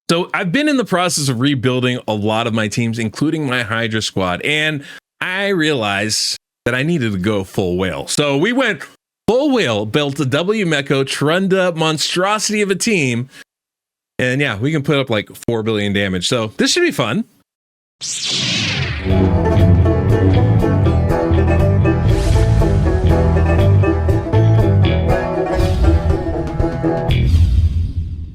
So I've been in the process of rebuilding a lot of my teams, including my Hydra squad, and I realized that I needed to go full whale. So we went full whale, built a W Meko Trunda monstrosity of a team, and yeah, we can put up like 4 billion damage. So this should be fun.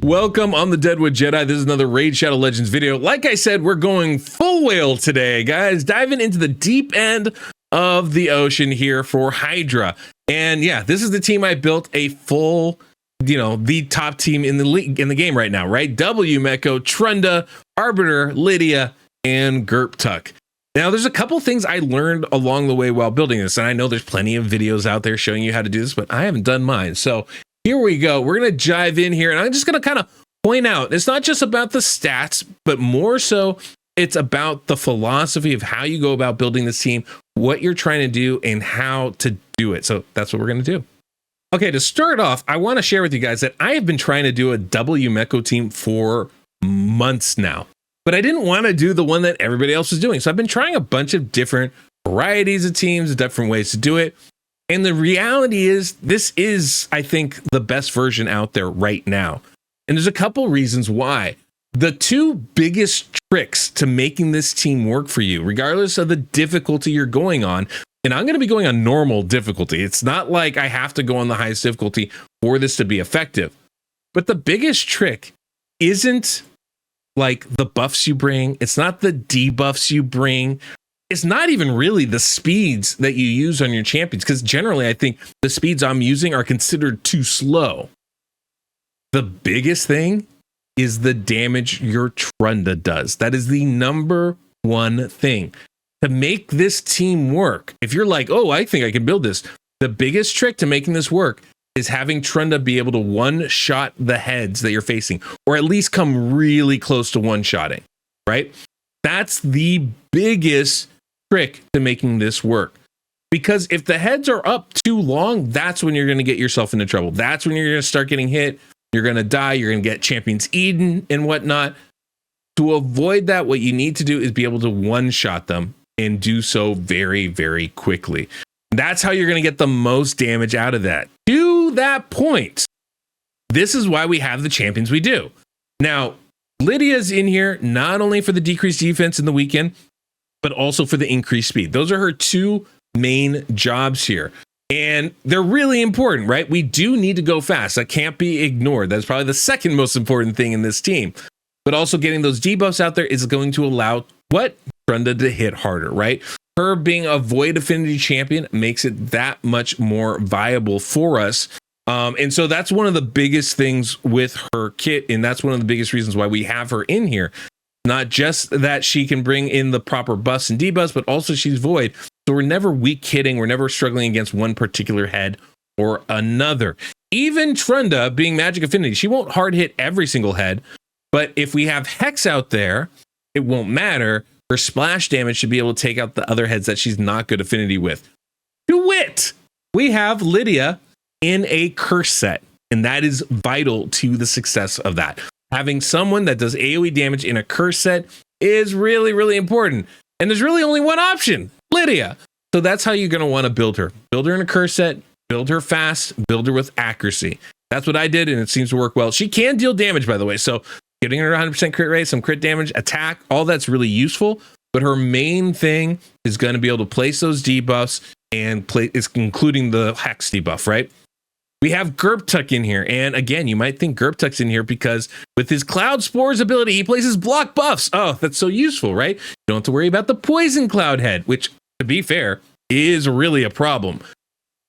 Welcome on the Deadwoodjedi. This is another Raid Shadow Legends video. Like I said, we're going full whale today, guys. Diving into the deep end of the ocean here for Hydra. And yeah, this is the team I built a full, the top team in the league, in the game right now, right? W Meko, Trunda, Arbiter, Lydia, and Gerptuk. Now, there's a couple things I learned along the way while building this, and I know there's plenty of videos out there showing you how to do this, but I haven't done mine. So here we go. We're going to dive in here, and I'm just going to kind of point out, it's not just about the stats, but more so it's about the philosophy of how you go about building this team, what you're trying to do, and how to do it. So that's what we're going to do. Okay, to start off, I want to share with you guys that I have been trying to do a W Meko team for months now, but I didn't want to do the one that everybody else was doing. So I've been trying a bunch of different varieties of teams, different ways to do it. And the reality is, this is, I think, the best version out there right now. And there's a couple reasons why. The two biggest tricks to making this team work for you, regardless of the difficulty you're going on, and I'm going to be going on normal difficulty. It's not like I have to go on the highest difficulty for this to be effective. But the biggest trick isn't like the buffs you bring. It's not the debuffs you bring. It's not even really the speeds that you use on your champions, because generally I think the speeds I'm using are considered too slow. The biggest thing is the damage your Trunda does. That is the number one thing. To make this team work, if you're like, oh, I think I can build this, the biggest trick to making this work is having Trunda be able to one-shot the heads that you're facing, or at least come really close to one-shotting, right? That's the biggest trick to making this work, because if the heads are up too long, that's when you're going to get yourself into trouble. That's when you're going to start getting hit. You're going to die. You're going to get champions eaten and whatnot. To avoid that, what you need to do is be able to one-shot them and do so very, very quickly. That's how you're going to get the most damage out of that. To that point, this is why we have the champions we do. Now, Lydia's in here not only for the decreased defense in the weekend, but also for the increased speed. Those are her two main jobs here. And they're really important, right? We do need to go fast. That can't be ignored. That's probably the second most important thing in this team. But also getting those debuffs out there is going to allow Trunda to hit harder, right? Her being a Void Affinity champion makes it that much more viable for us. And so that's one of the biggest things with her kit. And that's one of the biggest reasons why we have her in here. Not just that she can bring in the proper buffs and debuffs, but also she's Void. So we're never weak hitting. We're never struggling against one particular head or another. Even Trunda being Magic Affinity, she won't hard hit every single head. But if we have Hex out there, it won't matter. Her splash damage should be able to take out the other heads that she's not good affinity with. To wit, we have Lydia in a curse set, and that is vital to the success of that. Having someone that does AoE damage in a curse set is really, really important. And there's really only one option, Lydia. So that's how you're going to want to build her. Build her in a curse set, build her fast, build her with accuracy. That's what I did, and it seems to work well. She can deal damage, by the way. So getting her 100% crit rate, some crit damage, attack, all that's really useful. But her main thing is going to be able to place those debuffs and it's including the Hex debuff, right? We have Gerptuk in here. And again, you might think Gerptuk's in here because with his Cloud Spores ability, he places block buffs. Oh, that's so useful, right? You don't have to worry about the Poison Cloud head, which, to be fair, is really a problem.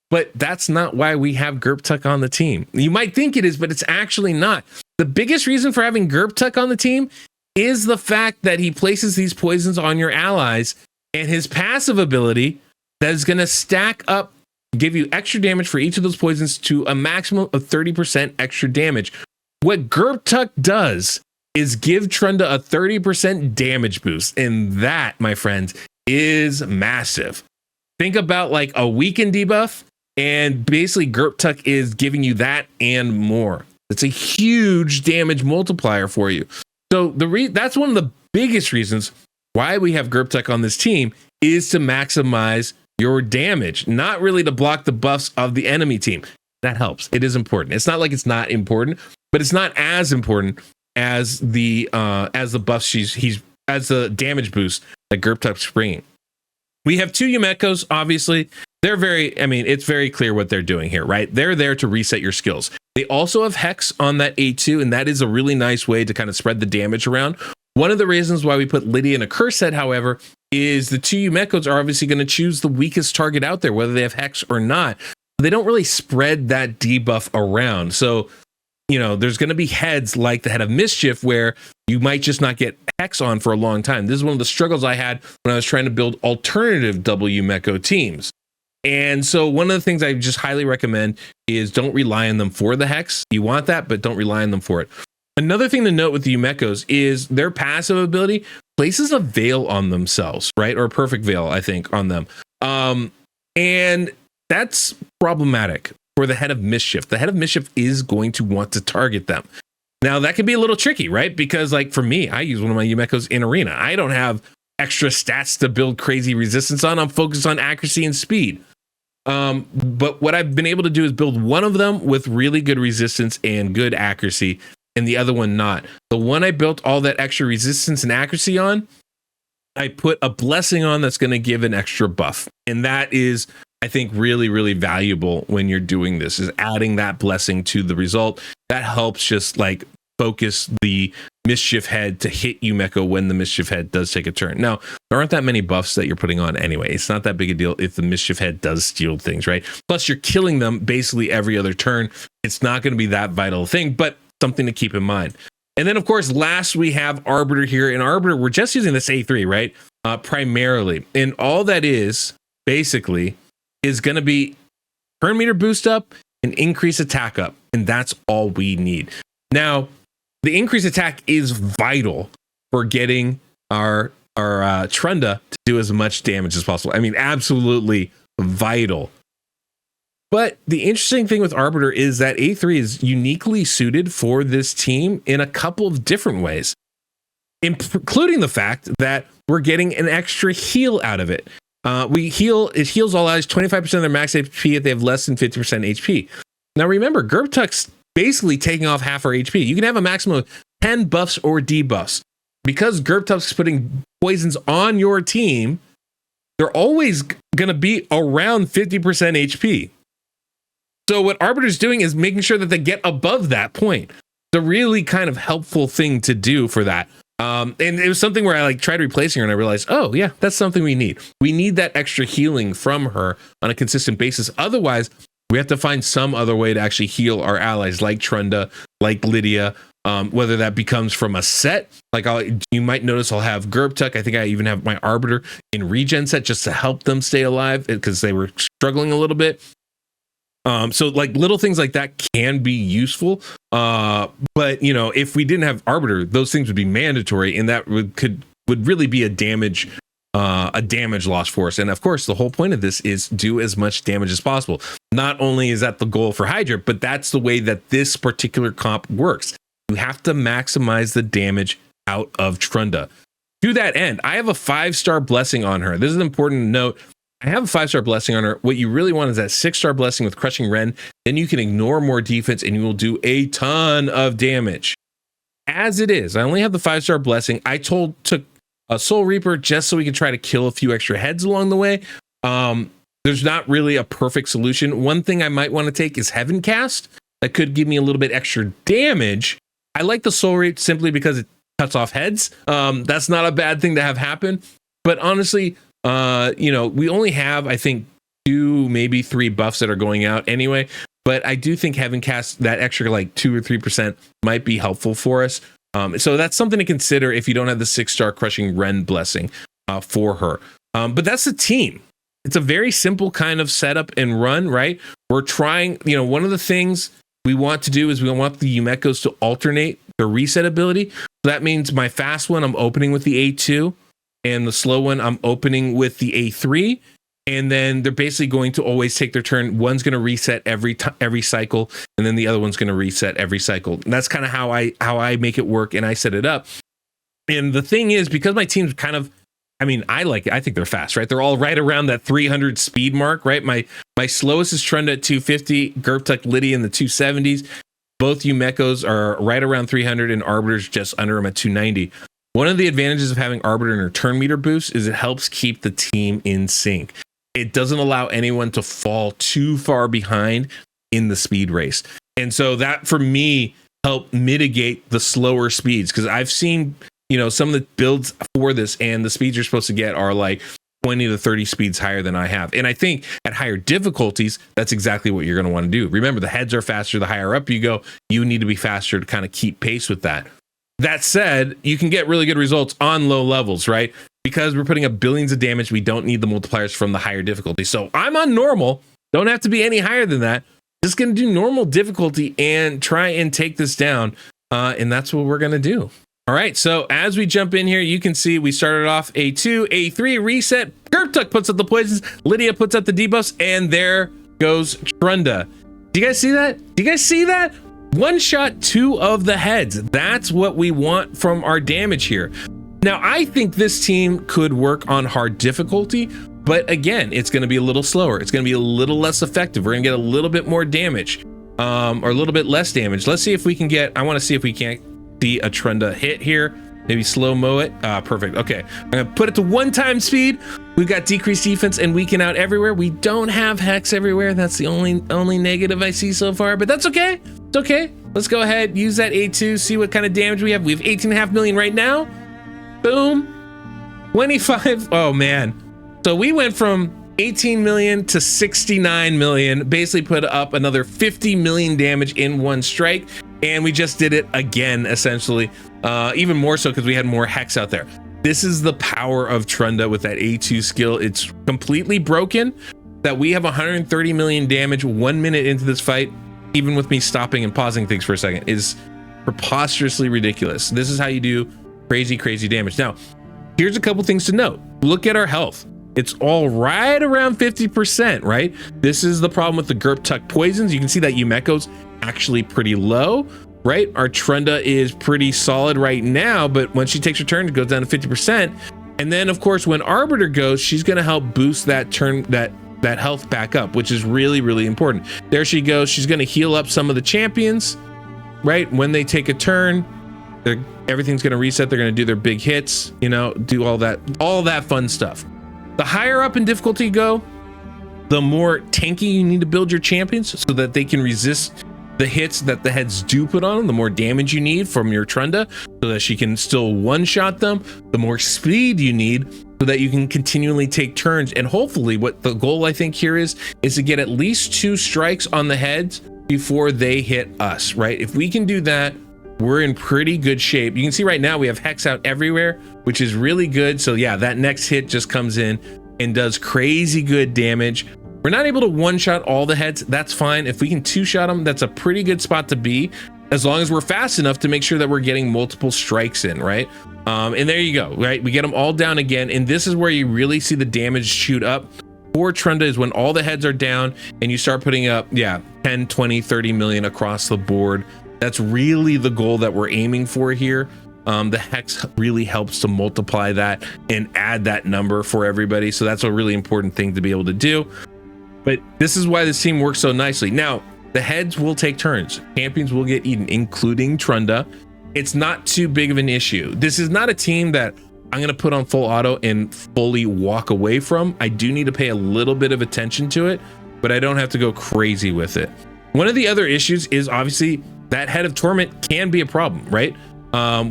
But that's not why we have Gerptuk on the team. You might think it is, but it's actually not. The biggest reason for having Gerptuk on the team is the fact that he places these poisons on your allies, and his passive ability that is going to stack up, give you extra damage for each of those poisons to a maximum of 30% extra damage. What Gerptuk does is give Trunda a 30% damage boost, and that, my friends, is massive. Think about like a weakened debuff, and basically Gerptuk is giving you that and more. It's a huge damage multiplier for you. So that's one of the biggest reasons why we have Gerptech on this team, is to maximize your damage, not really to block the buffs of the enemy team. That helps. It is important. It's not like it's not important, but it's not as important as the buffs as the damage boost that Gerptech's bringing. We have 2 Yumekos, obviously. It's very clear what they're doing here, right? They're there to reset your skills. They also have Hex on that A2, and that is a really nice way to kind of spread the damage around. One of the reasons why we put Lydia in a curse set, however, is the 2 Yumekos are obviously going to choose the weakest target out there, whether they have Hex or not. They don't really spread that debuff around. So, there's going to be heads like the Head of Mischief where you might just not get Hex on for a long time. This is one of the struggles I had when I was trying to build alternative double Yumeko teams. And so one of the things I just highly recommend is don't rely on them for the Hex. You want that, but don't rely on them for it. Another thing to note with the Yumekos is their passive ability places a veil on themselves, right? Or a perfect veil, I think, on them. And that's problematic for the Head of Mischief. The Head of Mischief is going to want to target them. Now, that can be a little tricky, right? Because, like, for me, I use one of my Yumekos in Arena. I don't have extra stats to build crazy resistance on. I'm focused on accuracy and speed. But what I've been able to do is build one of them with really good resistance and good accuracy, and the other one not. The one I built all that extra resistance and accuracy on, I put a blessing on that's going to give an extra buff. And that is, I think, really, really valuable when you're doing this, is adding that blessing to the result. That helps just like focus the Mischief Head to hit Yumeko when the Mischief Head does take a turn. Now, there aren't that many buffs that you're putting on anyway. It's not that big a deal if the Mischief Head does steal things, right? Plus, you're killing them basically every other turn. It's not going to be that vital a thing, but something to keep in mind. And then, of course, last we have Arbiter here. In Arbiter, we're just using this A3, right? Primarily. And all that is, basically, is going to be turn meter boost up and increase attack up. And that's all we need. Now, the increased attack is vital for getting our Trunda to do as much damage as possible. I mean, absolutely vital. But the interesting thing with Arbiter is that A3 is uniquely suited for this team in a couple of different ways, including the fact that we're getting an extra heal out of it. It heals all allies 25% of their max HP if they have less than 50% HP. Now remember, Gerptech's basically taking off half our HP. You can have a maximum of 10 buffs or debuffs. Because Gerptech's putting poisons on your team, they're always going to be around 50% HP. So what Arbiter's doing is making sure that they get above that point. It's a really kind of helpful thing to do for that. And it was something where I tried replacing her and I realized, oh yeah, that's something we need. We need that extra healing from her on a consistent basis. Otherwise, we have to find some other way to actually heal our allies like Trunda, like Lydia, whether that becomes from a set. You might notice I'll have Gerptech. I think I even have my Arbiter in regen set just to help them stay alive because they were struggling a little bit. So little things like that can be useful. But if we didn't have Arbiter, those things would be mandatory, and that would really be a damage loss for us. And of course, the whole point of this is do as much damage as possible. Not only is that the goal for Hydra, but that's the way that this particular comp works. You have to maximize the damage out of Trunda. To that end, I have a 5-star blessing on her. This is an important note. I have a 5-star blessing on her. What you really want is that 6-star blessing with Crushing Rend. Then you can ignore more defense and you will do a ton of damage. As it is, I only have the 5-star blessing. I took a Soul Reaper just so we could try to kill a few extra heads along the way. There's not really a perfect solution. One thing I might want to take is Heaven Cast. That could give me a little bit extra damage. I like the Soul Reap simply because it cuts off heads. That's not a bad thing to have happen. But honestly, we only have, I think, 2, maybe 3 buffs that are going out anyway. But I do think Heaven Cast, that extra 2 or 3% might be helpful for us. So that's something to consider if you don't have the 6-star Crushing Rend blessing for her. But that's the team. It's a very simple kind of setup and run, right? We're trying, one of the things we want to do is we want the Yumekos to alternate the reset ability. So that means my fast one, I'm opening with the A2, and the slow one, I'm opening with the A3. and then they're basically going to always take their turn. One's going to reset every cycle, and then the other one's going to reset every cycle. And that's kind of how I make it work, and I set it up. And the thing is, because my team's kind of, I mean, I think they're fast, right? They're all right around that 300 speed mark, right? My slowest is Trunda at 250, Gerptuck Liddy in the 270s. Both Yumekos are right around 300, and Arbiter's just under them at 290. One of the advantages of having Arbiter in her turn meter boost is it helps keep the team in sync. It doesn't allow anyone to fall too far behind in the speed race. And so that, for me, helped mitigate the slower speeds, because I've seen, some of the builds for this, and the speeds you're supposed to get are like 20 to 30 speeds higher than I have. And I think at higher difficulties, that's exactly what you're going to want to do. Remember, the heads are faster. The higher up you go, you need to be faster to kind of keep pace with that. That said, you can get really good results on low levels, right? Because we're putting up billions of damage, we don't need the multipliers from the higher difficulty. So I'm on normal, don't have to be any higher than that. Just going to do normal difficulty and try and take this down. And that's what we're going to do. All right, so as we jump in here, you can see we started off A2, A3, reset. Gerptuck puts up the poisons, Lydia puts up the debuffs, and there goes Trunda. Do you guys see that? One shot, two of the heads. That's what we want from our damage here. Now, I think this team could work on hard difficulty, but again, it's going to be a little slower. It's going to be a little less effective. We're going to get a little bit more damage, or a little bit less damage. Let's see if we can I want to see if we can't see a Trunda hit here. Maybe slow-mo it. Perfect. Okay, I'm going to put it to 1x speed. We've got decreased defense and weaken out everywhere. We don't have hex everywhere. That's the only negative I see so far, but that's okay. It's okay. Let's go ahead, use that A2, see what kind of damage we have. We have 18.5 million right now. Boom. 25. Oh, man. So we went from 18 million to 69 million, basically put up another 50 million damage in one strike. And we just did it again, essentially. Even more so because we had more hex out there. This is the power of Trunda with that A2 skill. It's completely broken that we have 130 million damage 1 minute into this fight, even with me stopping and pausing things for a second, is preposterously ridiculous. This is how you do crazy, crazy damage. Now, here's a couple things to note. Look at our health. It's all right around 50%, right? This is the problem with the Gerptuck poisons. You can see that Yumeko's actually pretty low, right? Our Trunda is pretty solid right now, but when she takes her turn, it goes down to 50%. And then, of course, when Arbiter goes, she's going to help boost that health back up, which is really, really important. There she goes. She's going to heal up some of the champions, right? When they take a turn, everything's going to reset. They're going to do their big hits, do all that fun stuff. The higher up in difficulty you go, the more tanky you need to build your champions so that they can resist the hits that the heads do put on them. The more damage you need from your Trunda so that she can still one-shot them. The more speed you need so that you can continually take turns. And hopefully what the goal I think here is to get at least 2 strikes on the heads before they hit us, right? If we can do that, we're in pretty good shape. You can see right now we have hex out everywhere, which is really good. So yeah, that next hit just comes in and does crazy good damage. We're not able to one-shot all the heads. That's fine. If we can 2-shot them, that's a pretty good spot to be, as long as we're fast enough to make sure that we're getting multiple strikes in, right? And there you go, right? We get them all down again. And this is where you really see the damage shoot up. For Trunda is when all the heads are down and you start putting up, 10, 20, 30 million across the board. That's really the goal that we're aiming for here. The hex really helps to multiply that and add that number for everybody. So that's a really important thing to be able to do. But this is why this team works so nicely. Now, the heads will take turns. Champions will get eaten, including Trunda. It's not too big of an issue. This is not a team that I'm going to put on full auto and fully walk away from. I do need to pay a little bit of attention to it, but I don't have to go crazy with it. One of the other issues is obviously that Head of Torment can be a problem, right?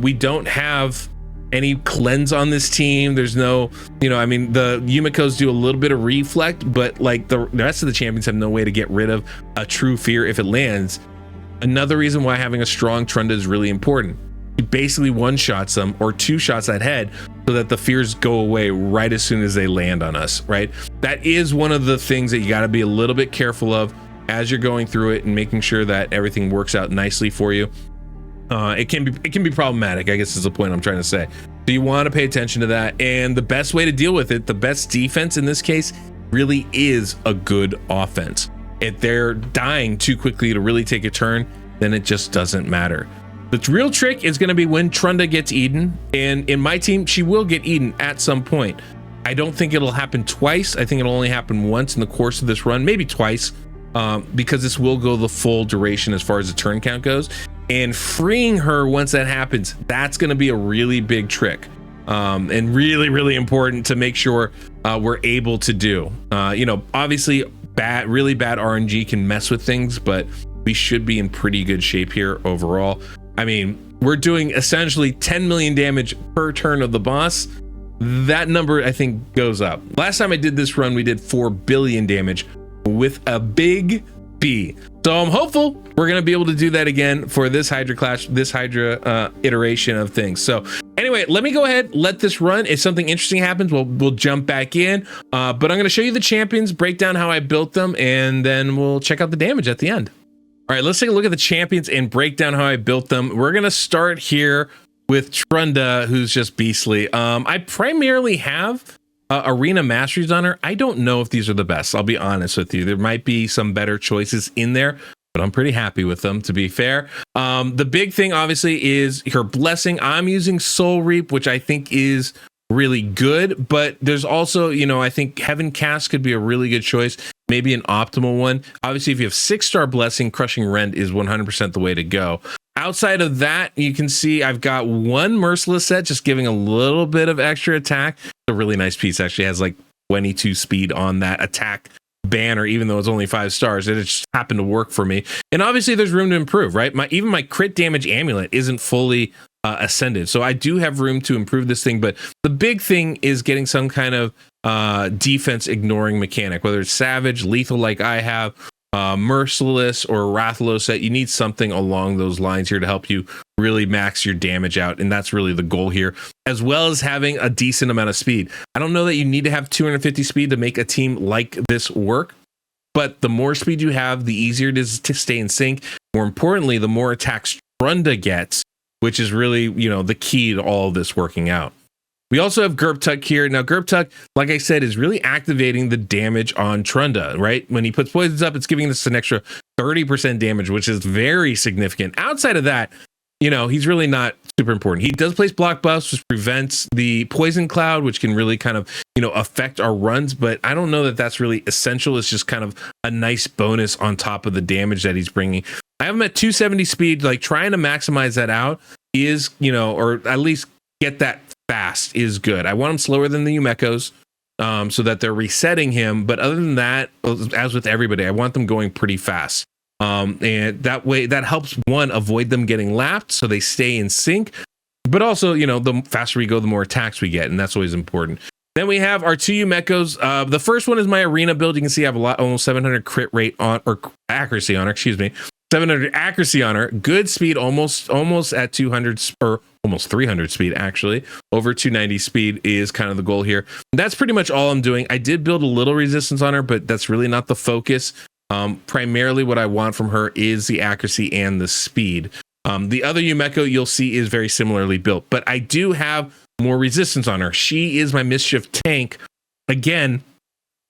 We don't have any cleanse on this team. There's no, the Yumekos do a little bit of reflect, but like the rest of the champions have no way to get rid of a true fear if it lands. Another reason why having a strong Trunda is really important. He basically one-shots them or 2-shots that head so that the fears go away right as soon as they land on us, right? That is one of the things that you got to be a little bit careful of as you're going through it and making sure that everything works out nicely for you. It can be problematic, I guess is the point I'm trying to say. So you want to pay attention to that. And the best way to deal with it, the best defense in this case, really is a good offense. If they're dying too quickly to really take a turn, then it just doesn't matter. The real trick is going to be when Trunda gets eaten, and in my team, she will get eaten at some point. I don't think it'll happen twice. I think it'll only happen once in the course of this run, maybe twice, because this will go the full duration as far as the turn count goes. And freeing her once that happens, that's going to be a really big trick, and really, really important to make sure we're able to do. Obviously, really bad RNG can mess with things, but we should be in pretty good shape here overall. I mean, we're doing essentially 10 million damage per turn of the boss. That number, I think, goes up. Last time I did this run, we did 4 billion damage with a big B. So I'm hopeful we're going to be able to do that again for this Hydra clash, this Hydra iteration of things. So anyway, let me go ahead, let this run. If something interesting happens, we'll jump back in. But I'm going to show you the champions, break down how I built them, and then we'll check out the damage at the end. All right, let's take a look at the champions and break down how I built them. We're going to start here with Trunda, who's just beastly. I primarily have arena masteries on her. I don't know if these are the best. I'll be honest with you. There might be some better choices in there, but I'm pretty happy with them, to be fair. The big thing, obviously, is her blessing. I'm using Soul Reap, which I think is really good, but there's also, I think Heaven Cast could be a really good choice, maybe an optimal one. Obviously, if you have 6-star blessing, Crushing Rend is 100% the way to go. Outside of that, you can see I've got one Merciless set, just giving a little bit of extra attack. It's a really nice piece. Actually has like 22 speed on that attack banner, even though it's only 5 stars. It just happened to work for me. And obviously there's room to improve, right? Even my crit damage amulet isn't fully ascended. So I do have room to improve this thing. But the big thing is getting some kind of defense ignoring mechanic, whether it's savage, lethal like I have, Merciless or Rathalos set. You need something along those lines here to help you really max your damage out, and that's really the goal here, as well as having a decent amount of speed. I don't know that you need to have 250 speed to make a team like this work, but the more speed you have, the easier it is to stay in sync. More importantly, the more attacks Trunda gets, which is really, the key to all of this working out. We also have Gerptuk here. Now, Gerptuk, like I said, is really activating the damage on Trunda, right? When he puts poisons up, it's giving us an extra 30% damage, which is very significant. Outside of that, he's really not super important. He does place block buffs, which prevents the poison cloud, which can really kind of, affect our runs. But I don't know that that's really essential. It's just kind of a nice bonus on top of the damage that he's bringing. I have him at 270 speed, like trying to maximize that out is, or at least get that fast is good. I want him slower than the Yumekos, so that they're resetting him. But other than that, as with everybody, I want them going pretty fast. And that way, that helps one avoid them getting lapped, so they stay in sync. But also, the faster we go, the more attacks we get, and that's always important. Then we have our 2 Yumekos. The first one is my arena build. You can see I have almost 700 crit rate on, or accuracy on her. Excuse me. 700 accuracy on her, good speed, almost at 200 or almost 300 speed, actually. Over 290 speed is kind of the goal here. That's pretty much all I'm doing. I did build a little resistance on her, but that's really not the focus. Primarily what I want from her is the accuracy and the speed. The other Yumeko you'll see is very similarly built, but I do have more resistance on her. She is my mischief tank. Again,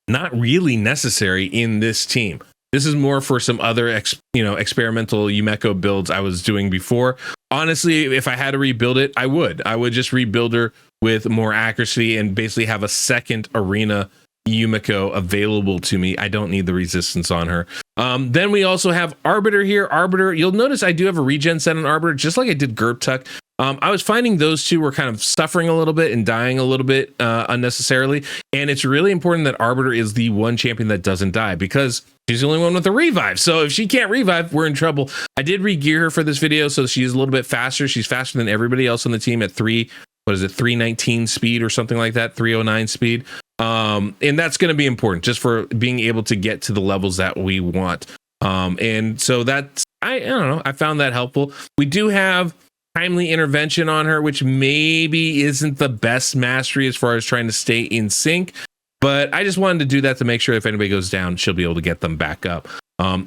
not really necessary in this team. This is more for some other experimental Yumeko builds I was doing before. Honestly, if I had to rebuild it, I would just rebuild her with more accuracy and basically have a second arena Yumeko available to me. I don't need the resistance on her. Then we also have Arbiter here. Arbiter, you'll notice I do have a regen set on Arbiter, just like I did Gerptuk. I was finding those two were kind of suffering a little bit and dying a little bit unnecessarily. And it's really important that Arbiter is the one champion that doesn't die, because she's the only one with a revive. So if she can't revive, we're in trouble. I did re-gear her for this video, so she's a little bit faster. She's faster than everybody else on the team at 319 speed or something like that, 309 speed. And that's going to be important just for being able to get to the levels that we want. And so that's, I don't know, I found that helpful. We do have timely intervention on her, which maybe isn't the best mastery as far as trying to stay in sync, but I just wanted to do that to make sure if anybody goes down, she'll be able to get them back up.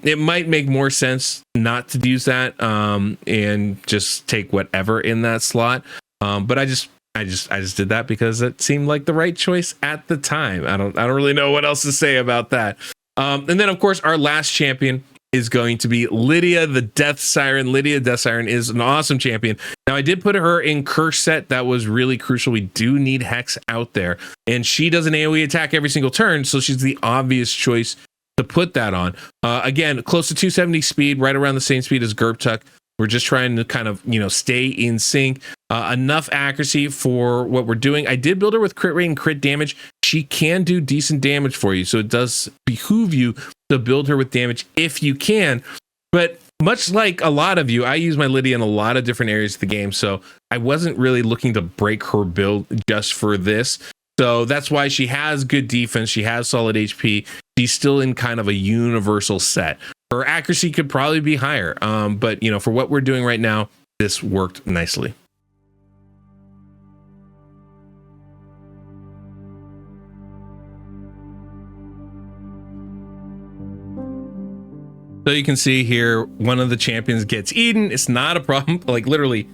It might make more sense not to use that and just take whatever in that slot. But I I just did that because it seemed like the right choice at the time. I don't really know what else to say about that. And then of course our last champion is going to be Lydia the Death Siren. Lydia Death Siren is an awesome champion. Now I did put her in curse set. That was really crucial. We do need Hex out there, and she does an AoE attack every single turn, so she's the obvious choice to put that on. Again, close to 270 speed, right around the same speed as Gerptuk. We're just trying to kind of, stay in sync. Enough accuracy for what we're doing. I did build her with crit rate and crit damage. She can do decent damage for you, so it does behoove you to build her with damage if you can. But much like a lot of you, I use my Lydia in a lot of different areas of the game, so I wasn't really looking to break her build just for this. So that's why she has good defense. She has solid HP. She's still in kind of a universal set. Her accuracy could probably be higher, but for what we're doing right now, this worked nicely. So you can see here, one of the champions gets eaten. It's not a problem, like literally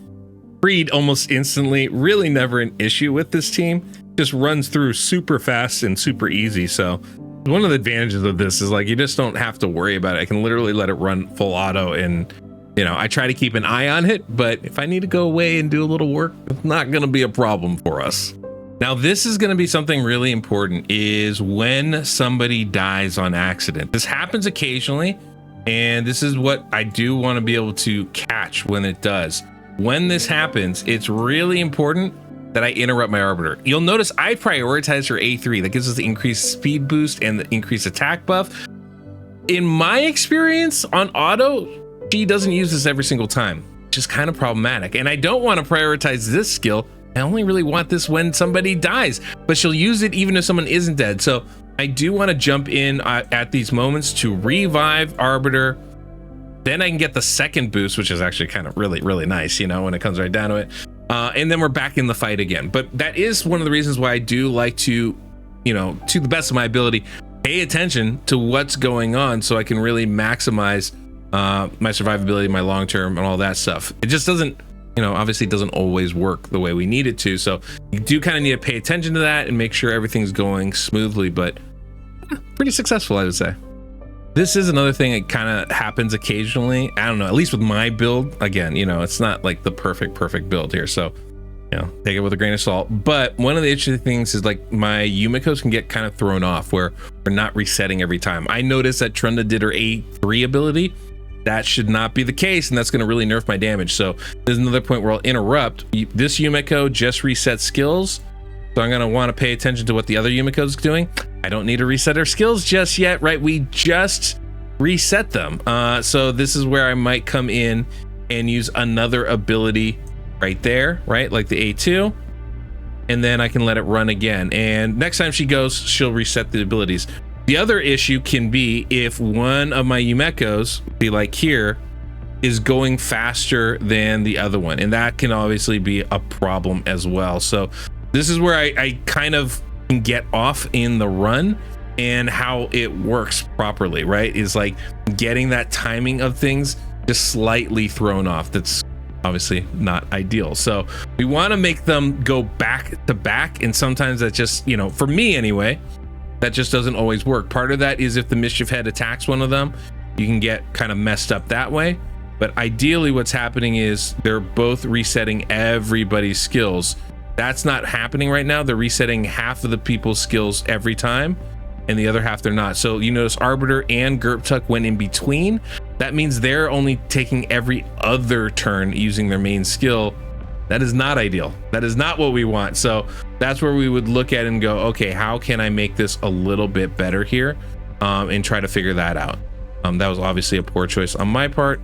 freed almost instantly. Really never an issue with this team. Just runs through super fast and super easy. So one of the advantages of this is like you just don't have to worry about it. I can literally let it run full auto, and I try to keep an eye on it, but if I need to go away and do a little work, it's not going to be a problem for us. Now this is going to be something really important, is when somebody dies on accident. This happens occasionally, and this is what I do want to be able to catch when it does. When this happens, it's really important that I interrupt my Arbiter. You'll notice I prioritize her A3. That gives us the increased speed boost and the increased attack buff. In my experience on auto, she doesn't use this every single time, which is kind of problematic. And I don't want to prioritize this skill. I only really want this when somebody dies, but she'll use it even if someone isn't dead. So I do want to jump in at these moments to revive Arbiter. Then I can get the second boost, which is actually kind of really nice, when it comes right down to it. And then we're back in the fight again. But that is one of the reasons why I do like to, to the best of my ability, pay attention to what's going on so I can really maximize my survivability, my long term, and all that stuff. It just doesn't, obviously it doesn't always work the way we need it to. So you do kind of need to pay attention to that and make sure everything's going smoothly, but pretty successful, I would say. This is another thing that kind of happens occasionally. I don't know, at least with my build. Again, it's not like the perfect build here. So, take it with a grain of salt. But one of the interesting things is like my Yumikos can get kind of thrown off where we're not resetting every time. I noticed that Trunda did her A3 ability. That should not be the case, and that's going to really nerf my damage. So there's another point where I'll interrupt. This Yumiko just resets skills. So I'm going to want to pay attention to what the other Yumiko is doing. I don't need to reset her skills just yet, right? We just reset them. So this is where I might come in and use another ability right there, right? Like the A2. And then I can let it run again. And next time she goes, she'll reset the abilities. The other issue can be if one of my Yumekos, be like here, is going faster than the other one. And that can obviously be a problem as well. So this is where I kind of can get off in the run, and how it works properly, right? Is like getting that timing of things just slightly thrown off. That's obviously not ideal. So we want to make them go back to back. And sometimes that just, for me anyway, that just doesn't always work. Part of that is if the Mischief Head attacks one of them, you can get kind of messed up that way. But ideally what's happening is they're both resetting everybody's skills. That's not happening right now. They're resetting half of the people's skills every time, and the other half they're not. So you notice Arbiter and Gerptuk went in between. That means they're only taking every other turn using their main skill. That is not ideal. That is not what we want. So that's where we would look at and go, okay, how can I make this a little bit better here, and try to figure that out. That was obviously a poor choice on my part.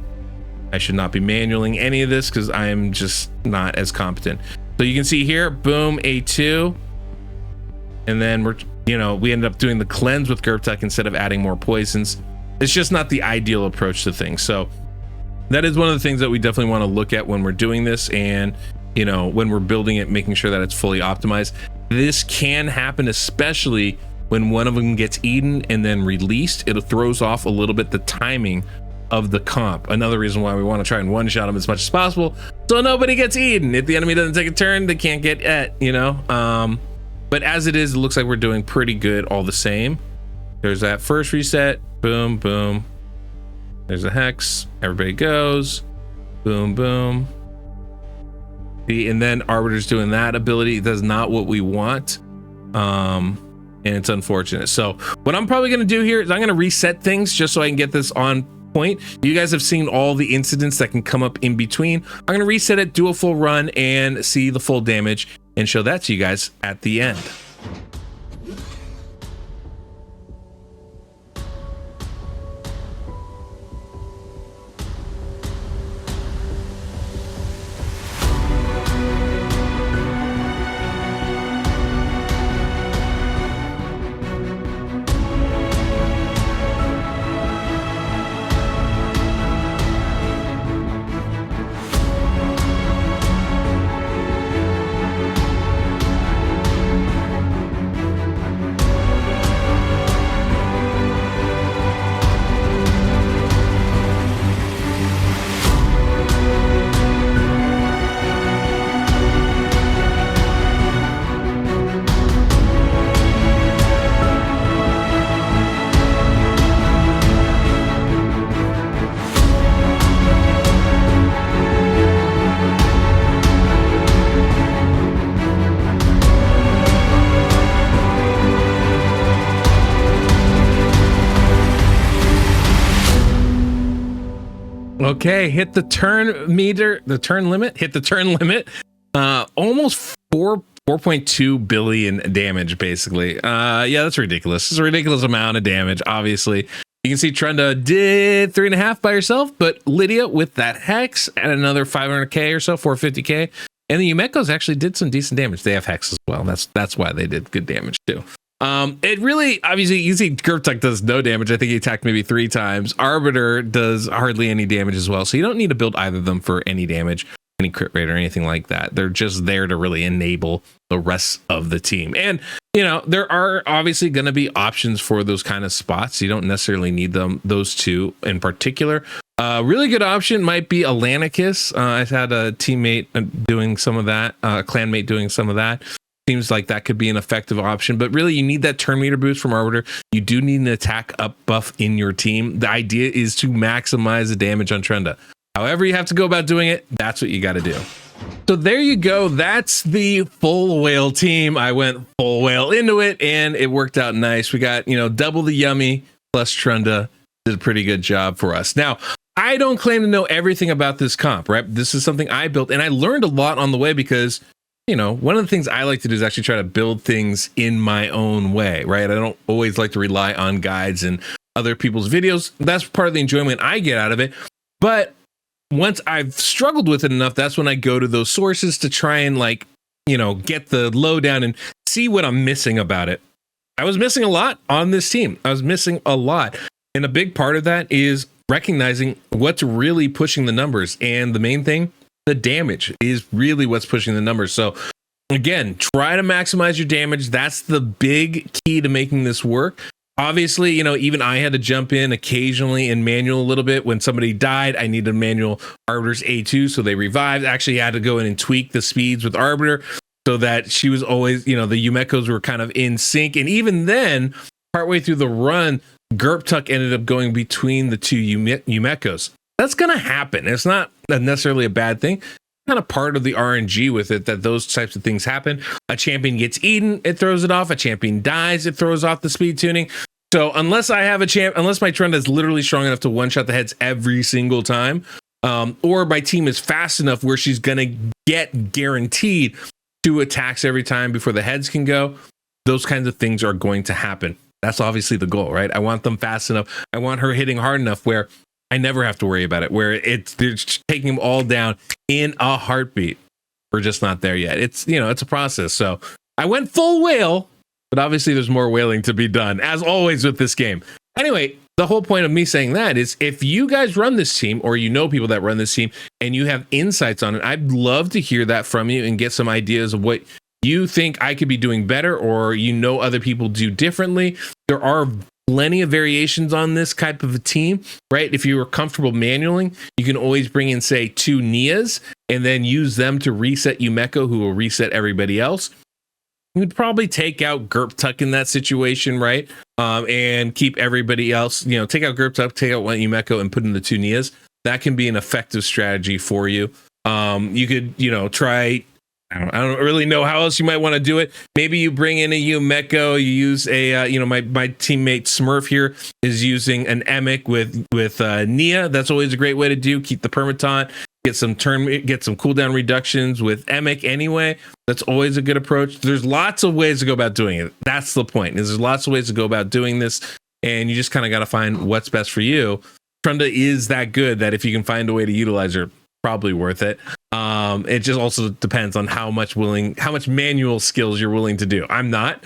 I should not be manualing any of this because I am just not as competent. So you can see here, boom, A2. And then we ended up doing the cleanse with Gerptuk instead of adding more poisons. It's just not the ideal approach to things. So that is one of the things that we definitely want to look at when we're doing this, and when we're building it, making sure that it's fully optimized. This can happen, especially when one of them gets eaten and then released. It throws off a little bit the timing of the comp. Another reason why we want to try and one-shot them as much as possible, so nobody gets eaten. If the enemy doesn't take a turn, they can't get et, you know? But as it is, it looks like we're doing pretty good all the same. There's that first reset. Boom, boom. There's a hex. Everybody goes. Boom, boom. See, and then Arbiter's doing that ability. That's not what we want. And it's unfortunate. So what I'm probably going to do here is I'm going to reset things just so I can get this on point. You guys have seen all the incidents that can come up in between. I'm going to reset it, do a full run, and see the full damage and show that to you guys at the end. Okay, hit the turn meter, the turn limit, hit the turn limit. Almost 4.2 billion damage, basically. Yeah, that's ridiculous. It's a ridiculous amount of damage, obviously. You can see Trunda did 3.5 by herself, but Lydia with that hex and another 500k or so, 450k. And the Yumekos actually did some decent damage. They have hex as well. That's why they did good damage too. It really, obviously, you see Gerptuck does no damage. I think he attacked maybe 3 times. Arbiter does hardly any damage as well. So you don't need to build either of them for any damage, any crit rate or anything like that. They're just there to really enable the rest of the team. And, you know, there are obviously going to be options for those kind of spots. You don't necessarily need them, those two in particular. Really good option might be Atlanticus. I've had a teammate doing some of that, a clanmate doing some of that. Seems like that could be an effective option, but really you need that turn meter boost from Arbiter. You do need an attack up buff in your team. The idea is to maximize the damage on Trunda. However you have to go about doing it, that's what you got to do. So there you go. That's the full whale team. I went full whale into it and it worked out nice. We got, you know, double the yummy plus Trunda did a pretty good job for us. Now, I don't claim to know everything about this comp, right? This is something I built and I learned a lot on the way because, you know, one of the things I like to do is actually try to build things in my own way, right? I don't always like to rely on guides and other people's videos. That's part of the enjoyment I get out of it. But once I've struggled with it enough, that's when I go to those sources to try and, like, you know, get the lowdown and see what I'm missing about it. I was missing a lot on this team. I was missing a lot. And a big part of that is recognizing what's really pushing the numbers. And the main thing, the damage is really what's pushing the numbers. So again, try to maximize your damage. That's the big key to making this work. Obviously, you know, even I had to jump in occasionally and manual a little bit. When somebody died, I needed manual Arbiter's A2, so they revived. Actually had to go in and tweak the speeds with Arbiter so that she was always, you know, the Yumekos were kind of in sync. And even then, partway through the run, Gerptuck ended up going between the two Yumekos. That's going to happen. It's not necessarily a bad thing. Kind of part of the RNG with it that those types of things happen. A champion gets eaten, it throws it off. A champion dies, it throws off the speed tuning. So unless I have unless my Trunda is literally strong enough to one-shot the heads every single time, or my team is fast enough where she's going to get guaranteed 2 attacks every time before the heads can go, those kinds of things are going to happen. That's obviously the goal, right? I want them fast enough. I want her hitting hard enough where I never have to worry about it, where they're taking them all down in a heartbeat. We're just not there yet. It's, you know, it's a process. So I went full whale, but obviously there's more whaling to be done, as always with this game. Anyway, the whole point of me saying that is if you guys run this team or you know people that run this team and you have insights on it, I'd love to hear that from you and get some ideas of what you think I could be doing better or, you know, other people do differently. There are plenty of variations on this type of a team, right? If you were comfortable manualing, you can always bring in, say, 2 Nias and then use them to reset Yumeko, who will reset everybody else. You'd probably take out Gerp Tuck in that situation, right? And keep everybody else, take out Gerp Tuck, take out one Yumeko, and put in the 2 Nias. That can be an effective strategy for you. You could, try. I don't really know how else you might want to do it. Maybe you bring in a Yumeko, you use a, my teammate Smurf here is using an Emic with Nia. That's always a great way to do. Keep the permaton, get some cooldown reductions with Emic anyway. That's always a good approach. There's lots of ways to go about doing it. That's the point. There's lots of ways to go about doing this, and you just kind of got to find what's best for you. Trunda is that good that if you can find a way to utilize her, probably worth it. It just also depends on how much manual skills you're willing to do. I'm not,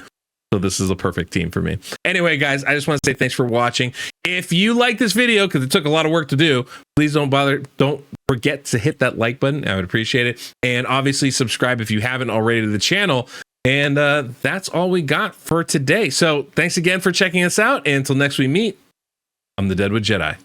so this is a perfect team for me. Anyway, guys, I just want to say thanks for watching. If you like this video, because it took a lot of work to do, please don't forget to hit that like button. I would appreciate it. And obviously subscribe if you haven't already to the channel. And that's all we got for today. So thanks again for checking us out. And until next we meet, I'm the Deadwood Jedi.